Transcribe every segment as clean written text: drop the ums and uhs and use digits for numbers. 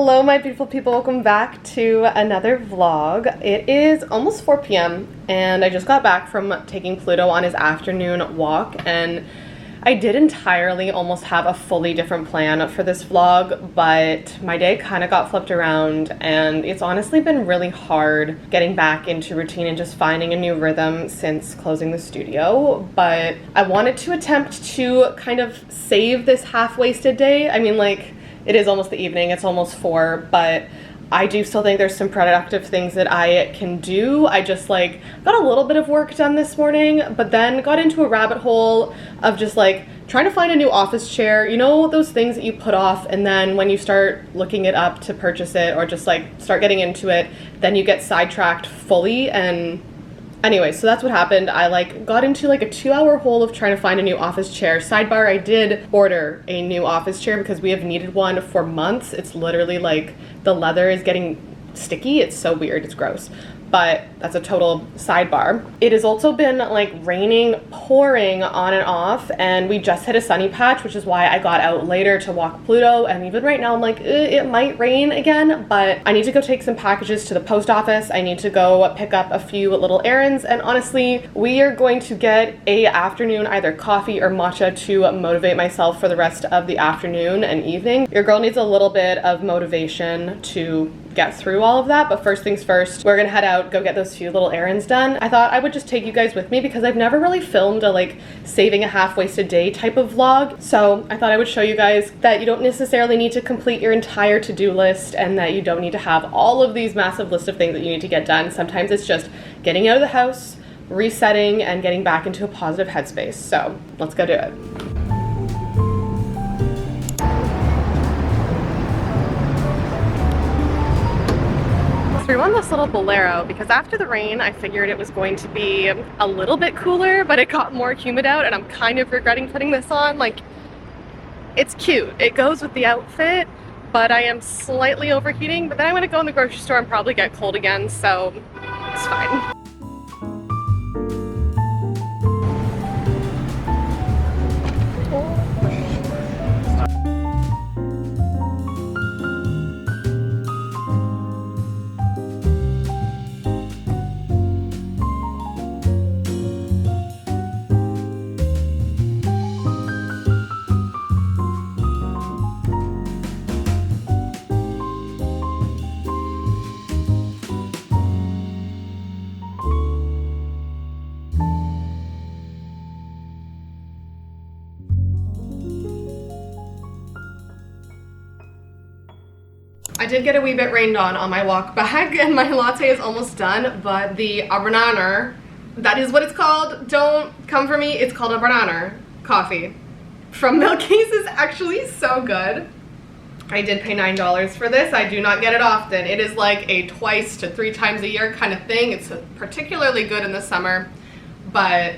Hello my beautiful people, welcome back to another vlog. It is almost 4 p.m. and I just got back from taking Pluto on his afternoon walk, and I did entirely almost have a fully different plan for this vlog, but my day kind of got flipped around and it's honestly been really hard getting back into routine and just finding a new rhythm since closing the studio. But I wanted to attempt to kind of save this half-wasted day. I mean, like, it is almost the evening, it's almost 4, but I do still think there's some productive things that I can do. I just got a little bit of work done this morning, but then got into a rabbit hole of just trying to find a new office chair. You know, those things that you put off, and then when you start looking it up to purchase it or just start getting into it, then you get sidetracked fully. And anyway, so that's what happened. I got into a 2-hour hole of trying to find a new office chair. Sidebar, I did order a new office chair because we have needed one for months. It's literally the leather is getting sticky. It's so weird, it's gross. But that's a total sidebar. It has also been raining, pouring on and off, and we just hit a sunny patch, which is why I got out later to walk Pluto. And even right now I'm it might rain again, but I need to go take some packages to the post office. I need to go pick up a few little errands, and honestly, we are going to get a afternoon either coffee or matcha to motivate myself for the rest of the afternoon and evening. Your girl needs a little bit of motivation to get through all of that, but first things first, we're gonna head out, go get those few little errands done. I thought I would just take you guys with me because I've never really filmed a saving a half-wasted day type of vlog, so I thought I would show you guys that you don't necessarily need to complete your entire to-do list and that you don't need to have all of these massive list of things that you need to get done. Sometimes it's just getting out of the house, resetting, and getting back into a positive headspace. So let's go do it. We won this little Bolero because after the rain I figured it was going to be a little bit cooler, but it got more humid out and I'm kind of regretting putting this on. It's cute, it goes with the outfit, but I am slightly overheating. But then I'm gonna go in the grocery store and probably get cold again, so it's fine. I did get a wee bit rained on my walk back, and my latte is almost done, but the banana, that is what it's called, don't come for me, it's called a banana coffee from Milky's is actually so good. I did pay $9 for this. I do not get it often. It is a twice to 3 times a year kind of thing. It's particularly good in the summer, but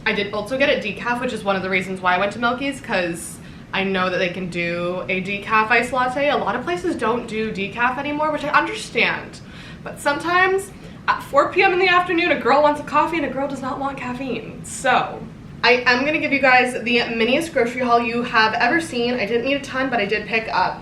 I did also get it decaf, which is one of the reasons why I went to Milky's, because I know that they can do a decaf iced latte. A lot of places don't do decaf anymore, which I understand. But sometimes at 4 p.m. in the afternoon, a girl wants a coffee and a girl does not want caffeine. So I am gonna give you guys the miniest grocery haul you have ever seen. I didn't need a ton, but I did pick up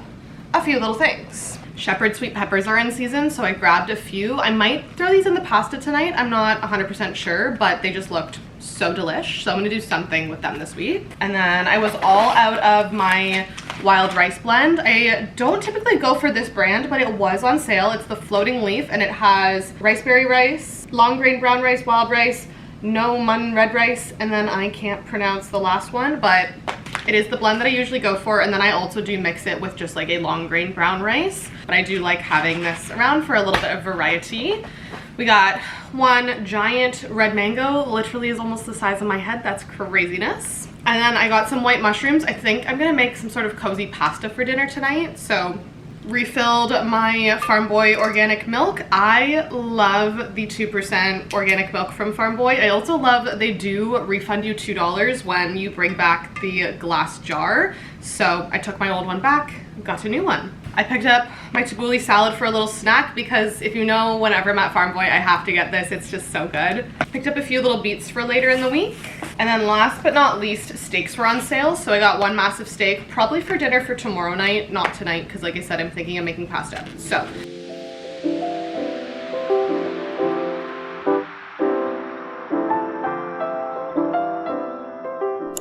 a few little things. Shepherd sweet peppers are in season, so I grabbed a few. I might throw these in the pasta tonight. I'm not 100% sure, but they just looked so delish, so I'm gonna do something with them this week. And then I was all out of my wild rice blend. I don't typically go for this brand, but it was on sale. It's the floating leaf, and it has riceberry rice, long grain brown rice, wild rice, no mun red rice, and then I can't pronounce the last one, but it is the blend that I usually go for. And then I also do mix it with just a long grain brown rice, but I do like having this around for a little bit of variety. We got one giant red mango, literally is almost the size of my head. That's craziness. And then I got some white mushrooms. I think I'm gonna make some sort of cozy pasta for dinner tonight. So refilled my Farm Boy organic milk. I love the 2% organic milk from Farm Boy. I also love that they do refund you $2 when you bring back the glass jar. So I took my old one back, got a new one. I picked up my tabbouleh salad for a little snack because if you know, whenever I'm at Farm Boy, I have to get this. It's just so good. Picked up a few little beets for later in the week. And then last but not least, steaks were on sale. So I got one massive steak, probably for dinner for tomorrow night, not tonight, because like I said, I'm thinking of making pasta. So.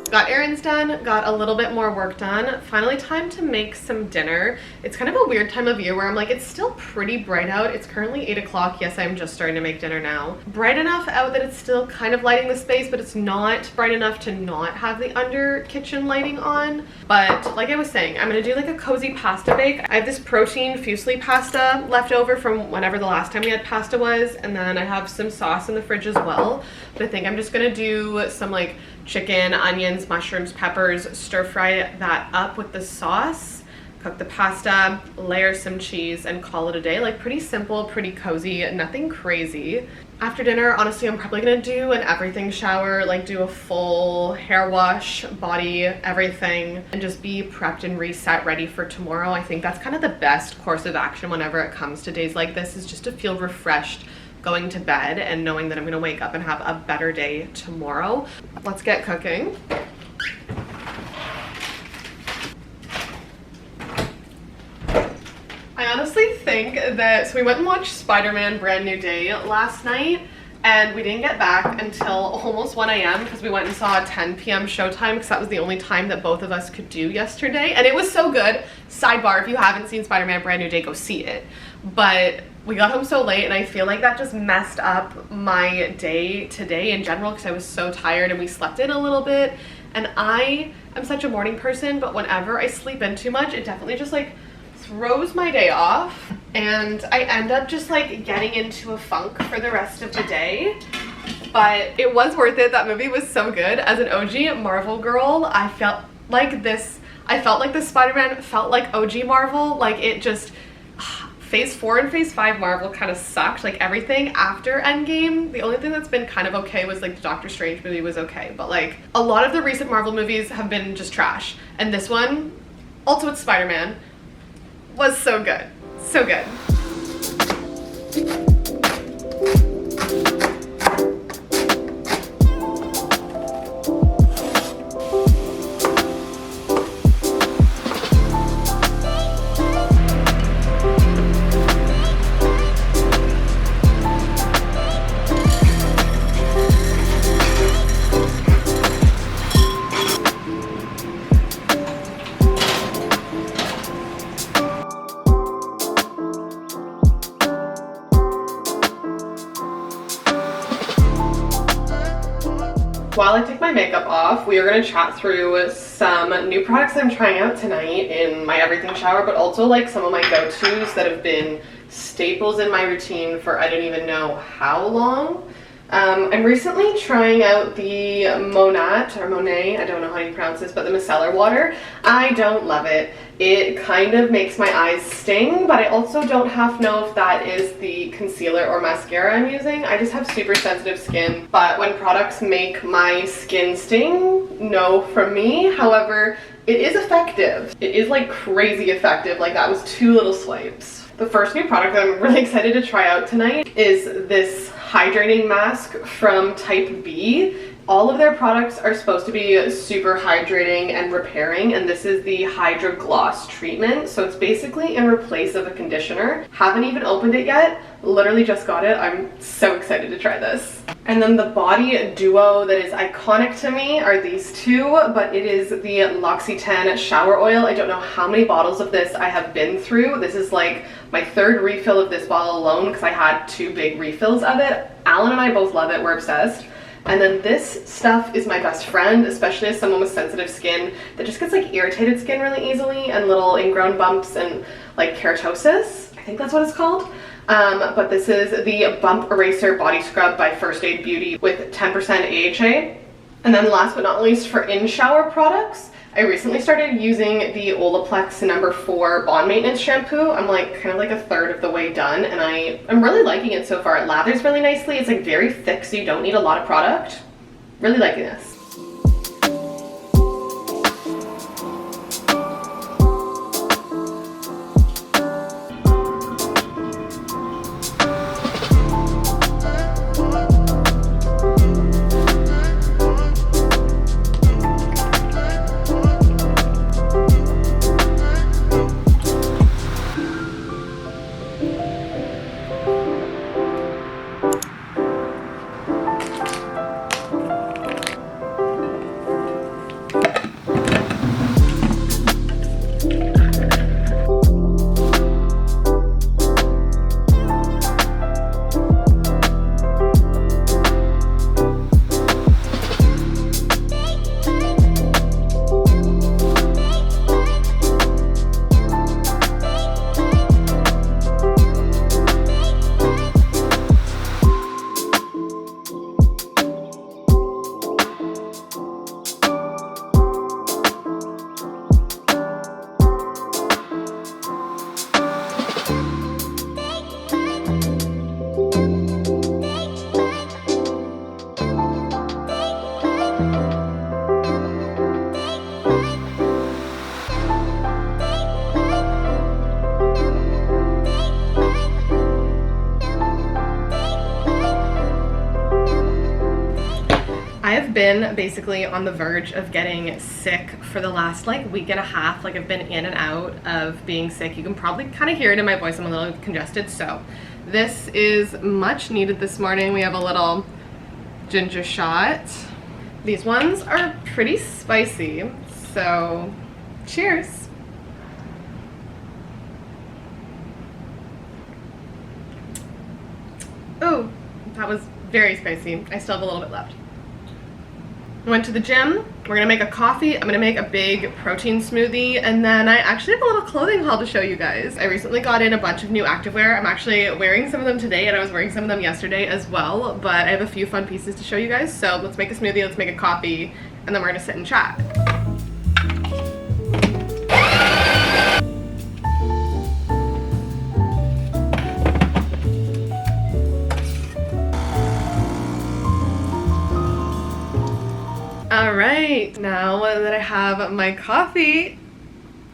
Got errands done, got a little bit more work done. Finally time to make some dinner. It's kind of a weird time of year where I'm like, it's still pretty bright out. It's currently 8 o'clock. Yes, I'm just starting to make dinner now. Bright enough out that it's still kind of lighting the space, but it's not bright enough to not have the under kitchen lighting on. But like I was saying, I'm gonna do like a cozy pasta bake. I have this protein fusilli pasta left over from whenever the last time we had pasta was, and then I have some sauce in the fridge as well. But I think I'm just gonna do some like chicken, onions, mushrooms, peppers, stir fry that up with the sauce, cook the pasta, layer some cheese, and call it a day. Like pretty simple, pretty cozy, nothing crazy. After dinner, honestly, I'm probably gonna do an everything shower, like do a full hair wash, body, everything, and just be prepped and reset, ready for tomorrow. I think that's kind of the best course of action whenever it comes to days like this, is just to feel refreshed going to bed and knowing that I'm gonna wake up and have a better day tomorrow. Let's get cooking. I honestly think that, so we went and watched Spider-Man Brand New Day last night, and we didn't get back until almost 1 a.m. because we went and saw a 10 p.m. showtime because that was the only time that both of us could do yesterday, and it was so good. Sidebar, if you haven't seen Spider-Man Brand New Day, go see it. But we got home so late, and I feel like that just messed up my day today in general because I was so tired, and we slept in a little bit. And I am such a morning person, but whenever I sleep in too much, it definitely just like throws my day off, and I end up just like getting into a funk for the rest of the day. But it was worth it. That movie was so good. As an OG Marvel girl, I felt like this Spider-Man felt like OG Marvel. Like it just, Phase 4 and Phase 5 Marvel kind of sucked. Like everything after Endgame, the only thing that's been kind of okay was like the Doctor Strange movie was okay, but like a lot of the recent Marvel movies have been just trash. And this one, also with Spider-Man, was so good. So good. While I take my makeup off, we are going to chat through some new products I'm trying out tonight in my everything shower, but also like some of my go-tos that have been staples in my routine for I don't even know how long. I'm recently trying out the Monet, I don't know how you pronounce this, but the micellar water. I don't love it. It kind of makes my eyes sting, but I also don't half know if that is the concealer or mascara I'm using. I just have super sensitive skin, but when products make my skin sting, no from me. However, it is effective. It is like crazy effective. Like that was 2 little swipes. The first new product that I'm really excited to try out tonight is this hydrating mask from Type B. All of their products are supposed to be super hydrating and repairing, and this is the Hydra Gloss treatment. So it's basically in replace of a conditioner. Haven't even opened it yet. Literally just got it. I'm so excited to try this. And then the body duo that is iconic to me are these two, but it is the L'Occitane shower oil. I don't know how many bottles of this I have been through. This is like my 3rd refill of this bottle alone because I had 2 big refills of it. Alan and I both love it. We're obsessed. And then this stuff is my best friend, especially as someone with sensitive skin that just gets like irritated skin really easily and little ingrown bumps and like keratosis. I think that's what it's called. But this is the Bump Eraser Body Scrub by First Aid Beauty with 10% AHA. And then last but not least, for in-shower products, I recently started using the Olaplex No. 4 Bond Maintenance Shampoo. I'm like kind of like a 1/3 of the way done, and I'm really liking it so far. It lathers really nicely. It's like very thick, so you don't need a lot of product. Really liking this. I have been basically on the verge of getting sick for the last like week and a half. Like I've been in and out of being sick. You can probably kind of hear it in my voice. I'm a little congested. So this is much needed this morning. We have a little ginger shot. These ones are pretty spicy. So cheers. Oh, that was very spicy. I still have a little bit left. I went to the gym. We're gonna make a coffee. I'm gonna make a big protein smoothie, and then I actually have a little clothing haul to show you guys. I recently got in a bunch of new activewear. I'm actually wearing some of them today, and I was wearing some of them yesterday as well, but I have a few fun pieces to show you guys. So let's make a smoothie, let's make a coffee, and then we're gonna sit and chat. All right, now that I have my coffee,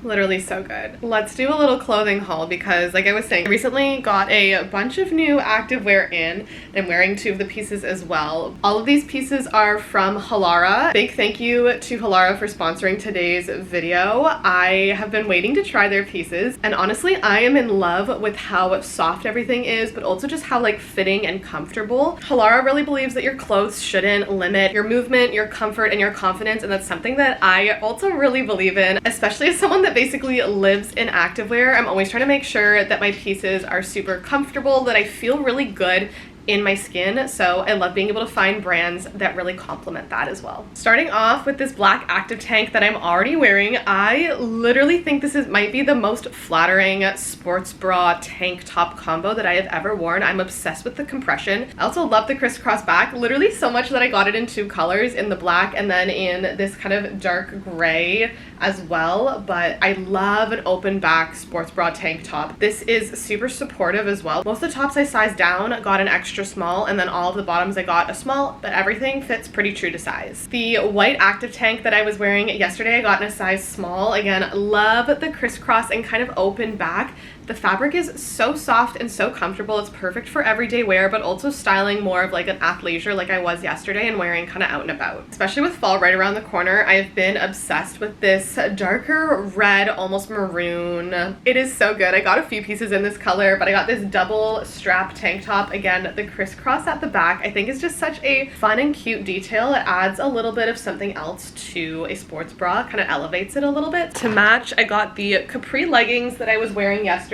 literally so good. Let's do a little clothing haul because like I was saying, I recently got a bunch of new activewear in. I'm wearing 2 of the pieces as well. All of these pieces are from Halara. Big thank you to Halara for sponsoring today's video. I have been waiting to try their pieces, and honestly, I am in love with how soft everything is, but also just how like fitting and comfortable. Halara really believes that your clothes shouldn't limit your movement, your comfort, and your confidence, and that's something that I also really believe in, especially as someone that basically lives in activewear. I'm always trying to make sure that my pieces are super comfortable, that I feel really good in my skin, so I love being able to find brands that really complement that as well. Starting off with this black active tank that I'm already wearing, I literally think this might be the most flattering sports bra tank top combo that I have ever worn. I'm obsessed with the compression. I also love the crisscross back, literally so much that I got it in 2 colors, in the black and then in this kind of dark gray as well, but I love an open back sports bra tank top. This is super supportive as well. Most of the tops I sized down got an extra small, and then all of the bottoms I got a small, but everything fits pretty true to size. The white active tank that I was wearing yesterday, I got in a size small. Again, love the crisscross and kind of open back. The fabric is so soft and so comfortable. It's perfect for everyday wear, but also styling more of like an athleisure like I was yesterday and wearing kind of out and about. Especially with fall right around the corner, I have been obsessed with this darker red, almost maroon. It is so good. I got a few pieces in this color, but I got this double strap tank top. Again, the crisscross at the back I think is just such a fun and cute detail. It adds a little bit of something else to a sports bra, kind of elevates it a little bit. To match, I got the capri leggings that I was wearing yesterday.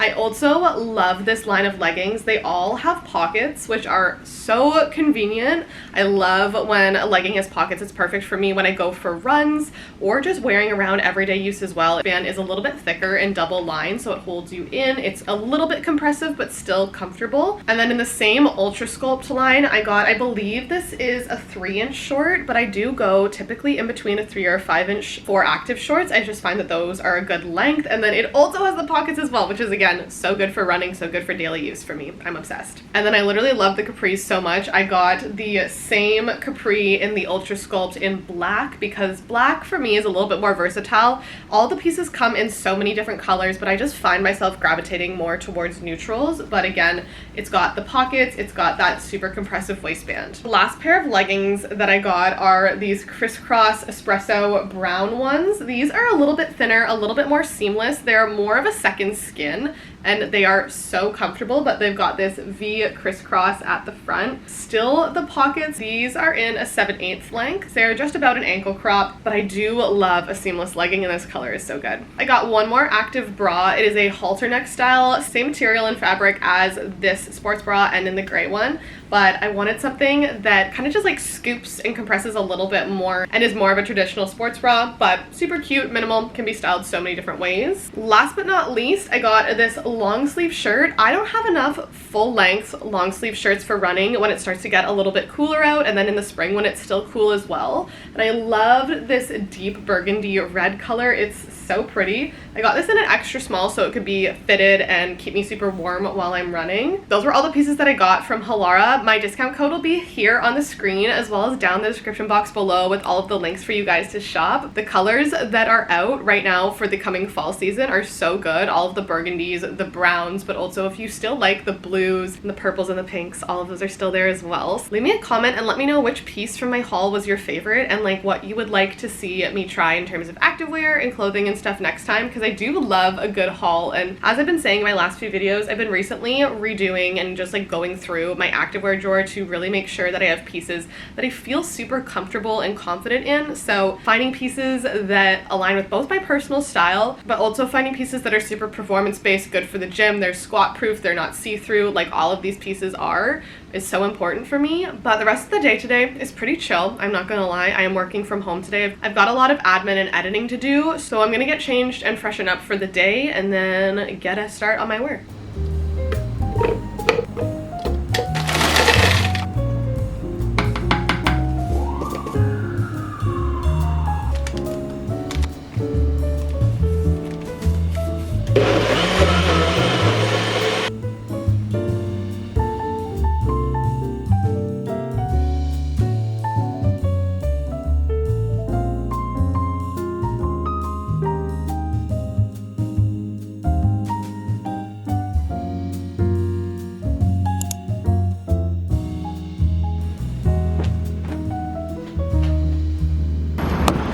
I also love this line of leggings. They all have pockets, which are so convenient. I love when a legging has pockets. It's perfect for me when I go for runs or just wearing around everyday use as well. The band is a little bit thicker and double lined, so it holds you in. It's a little bit compressive, but still comfortable. And then in the same Ultra Sculpt line, I got, I believe this is a 3-inch short, but I do go typically in between a 3 or a 5-inch for active shorts. I just find that those are a good length. And then it also has the pockets as well, which is again, so good for running, so good for daily use for me. I'm obsessed. And then I literally love the capris so much. I got the same capri in the Ultra Sculpt in black because black for me is a little bit more versatile. All the pieces come in so many different colors, but I just find myself gravitating more towards neutrals. But again, it's got the pockets, it's got that super compressive waistband. The last pair of leggings that I got are these crisscross espresso brown ones. These are a little bit thinner, a little bit more seamless. They're more of a second skin, and they are so comfortable, but they've got this V crisscross at the front. Still the pockets, these are in a 7/8 length. They're just about an ankle crop, but I do love a seamless legging, and this color is so good. I got one more active bra. It is a halter neck style, same material and fabric as this sports bra and in the gray one, but I wanted something that kind of just like scoops and compresses a little bit more and is more of a traditional sports bra, but super cute, minimal, can be styled so many different ways. Last but not least, I got this long sleeve shirt. I don't have enough full length long sleeve shirts for running when it starts to get a little bit cooler out, and then in the spring when it's still cool as well. And I loved this deep burgundy red color. It's so pretty. I got this in an extra small so it could be fitted and keep me super warm while I'm running. Those were all the pieces that I got from Halara. My discount code will be here on the screen as well as down the description box below with all of the links for you guys to shop. The colors that are out right now for the coming fall season are so good. All of the burgundies, the browns, but also if you still like the blues and the purples and the pinks, all of those are still there as well. So leave me a comment and let me know which piece from my haul was your favorite and like what you would like to see me try in terms of activewear and clothing and stuff next time, because I do love a good haul. And as I've been saying in my last few videos, I've been recently redoing and just like going through my activewear drawer to really make sure that I have pieces that I feel super comfortable and confident in. So finding pieces that align with both my personal style, but also finding pieces that are super performance based, good for the gym, they're squat proof, they're not see-through, like all of these pieces are, is so important for me. But the rest of the day today is pretty chill. I'm not gonna lie, I am working from home today. I've got a lot of admin and editing to do, so I'm gonna get changed and freshen up for the day and then get a start on my wear.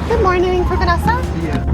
Good morning for Vanessa. Yeah.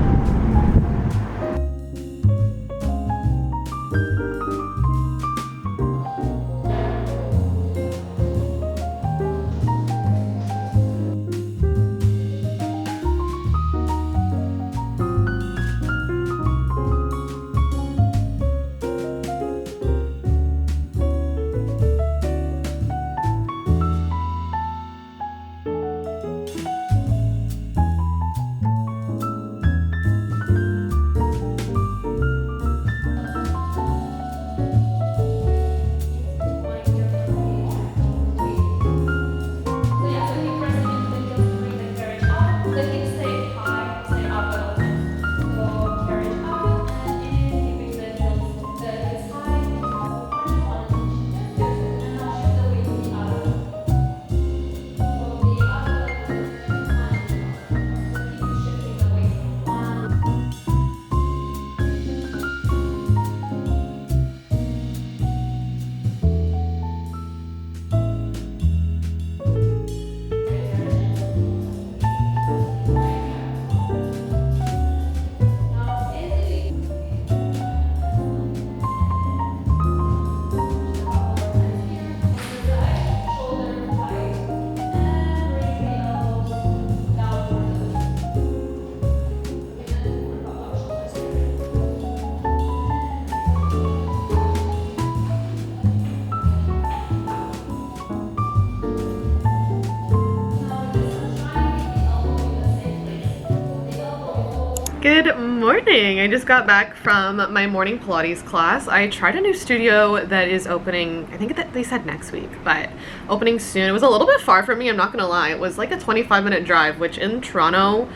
Good morning. I just got back from my morning Pilates class. I tried a new studio that is opening, I think that they said next week, but opening soon. It was a little bit far from me, I'm not gonna lie. It was like a 25-minute drive, which in Toronto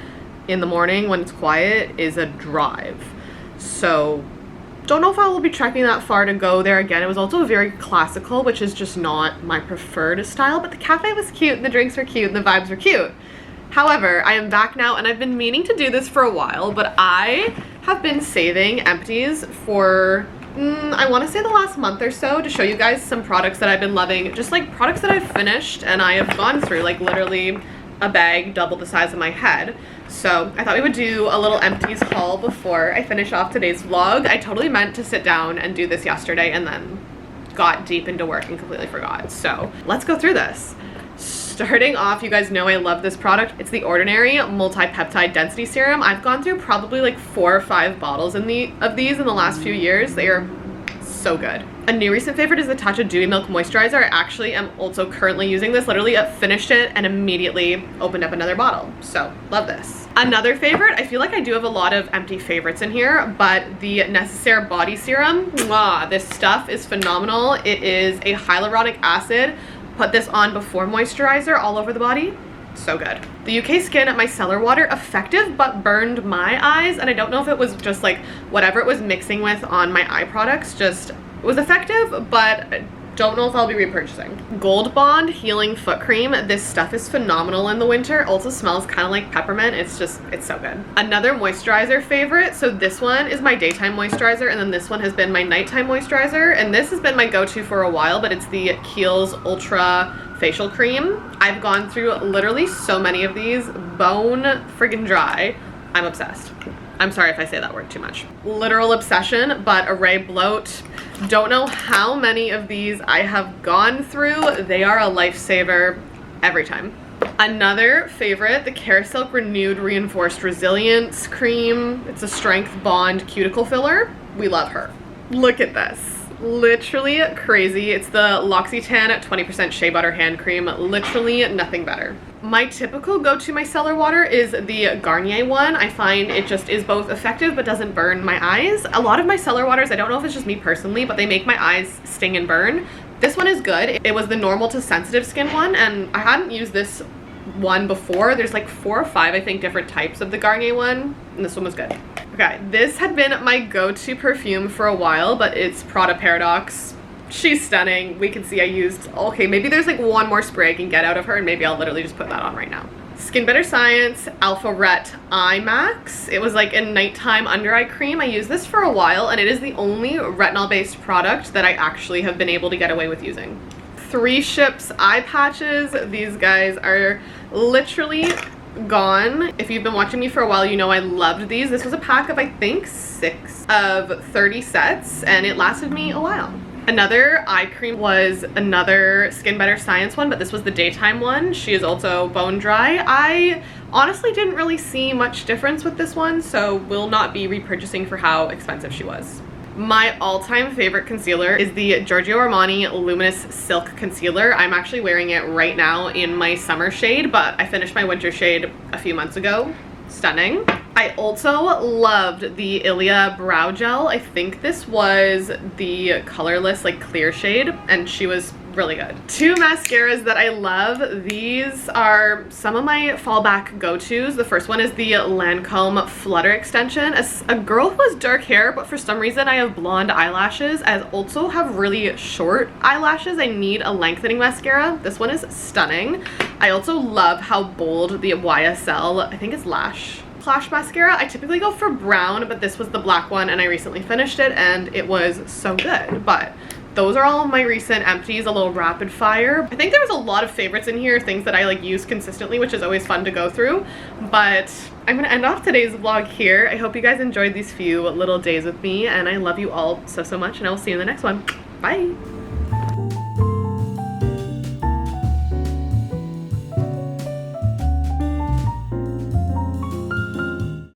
in the morning when it's quiet is a drive. So don't know if I will be trekking that far to go there again. It was also very classical, which is just not my preferred style, but the cafe was cute and the drinks were cute and the vibes were cute. However, I am back now and I've been meaning to do this for a while, but I have been saving empties for, I want to say the last month or so, to show you guys some products that I've been loving, just like products that I've finished and I have gone through, like literally a bag double the size of my head. So I thought we would do a little empties haul before I finish off today's vlog. I totally meant to sit down and do this yesterday and then got deep into work and completely forgot. So let's go through this. Starting off, you guys know I love this product. It's the Ordinary Multi-Peptide Density Serum. I've gone through probably like 4 or 5 bottles of these in the last few years. They are so good. A new recent favorite is the Tatcha Dewy Milk Moisturizer. I actually am also currently using this. Literally finished it and immediately opened up another bottle. So love this. Another favorite, I feel like I do have a lot of empty favorites in here, but the Necessaire Body Serum, mwah, this stuff is phenomenal. It is a hyaluronic acid. Put this on before moisturizer all over the body. So good. The UK Skin Micellar Water, effective but burned my eyes, and I don't know if it was just like whatever it was mixing with on my eye products just was effective, but I don't know if I'll be repurchasing. Gold Bond Healing Foot Cream. This stuff is phenomenal in the winter. Also smells kind of like peppermint. It's so good. Another moisturizer favorite. So this one is my daytime moisturizer, and then this one has been my nighttime moisturizer, and this has been my go-to for a while, but it's the Kiehl's Ultra Facial Cream. I've gone through literally so many of these, bone friggin' dry. I'm obsessed. I'm sorry if I say that word too much. Literal obsession, but Array Bloat. Don't know how many of these I have gone through. They are a lifesaver every time. Another favorite, the Carasilk Renewed Reinforced Resilience Cream. It's a Strength Bond Cuticle Filler. We love her. Look at this. Literally crazy. It's the L'Occitane 20% Shea Butter Hand Cream. Literally nothing better. My typical go-to micellar water is the Garnier one. I find it just is both effective but doesn't burn my eyes. A lot of micellar waters, I don't know if it's just me personally, but they make my eyes sting and burn. This one is good. It was the normal to sensitive skin one, and I hadn't used this one before. There's like 4 or 5, I think, different types of the Garnier one, and this one was good. Okay, this had been my go-to perfume for a while, but it's Prada Paradox. She's stunning. We can see I used, okay, maybe there's like one more spray I can get out of her, and maybe I'll literally just put that on right now. Skin Better Science Alpha Ret Eye Max. It was like a nighttime under eye cream. I used this for a while, and it is the only retinol-based product that I actually have been able to get away with using. 3 Ships eye patches. These guys are literally gone. If you've been watching me for a while, you know I loved these. This was a pack of, I think, 6 of 30 sets, and it lasted me a while. Another eye cream was another Skin Better Science one, but this was the daytime one. She is also bone dry. I honestly didn't really see much difference with this one, so will not be repurchasing for how expensive she was. My all-time favorite concealer is the Giorgio Armani Luminous Silk Concealer. I'm actually wearing it right now in my summer shade, but I finished my winter shade a few months ago. Stunning. I also loved the Ilia Brow Gel. I think this was the colorless, like, clear shade, and she was really good. 2 mascaras that I love. These are some of my fallback go-tos. The first one is the Lancome Flutter Extension. As a girl who has dark hair, but for some reason I have blonde eyelashes, I also have really short eyelashes. I need a lengthening mascara. This one is stunning. I also love how bold the YSL, I think it's Lash mascara. I typically go for brown, but this was the black one, and I recently finished it, and it was so good. But those are all of my recent empties, a little rapid fire. I think there was a lot of favorites in here, things that I like use consistently, which is always fun to go through. But I'm gonna end off today's vlog here. I hope you guys enjoyed these few little days with me, and I love you all so much, and I will see you in the next one. Bye.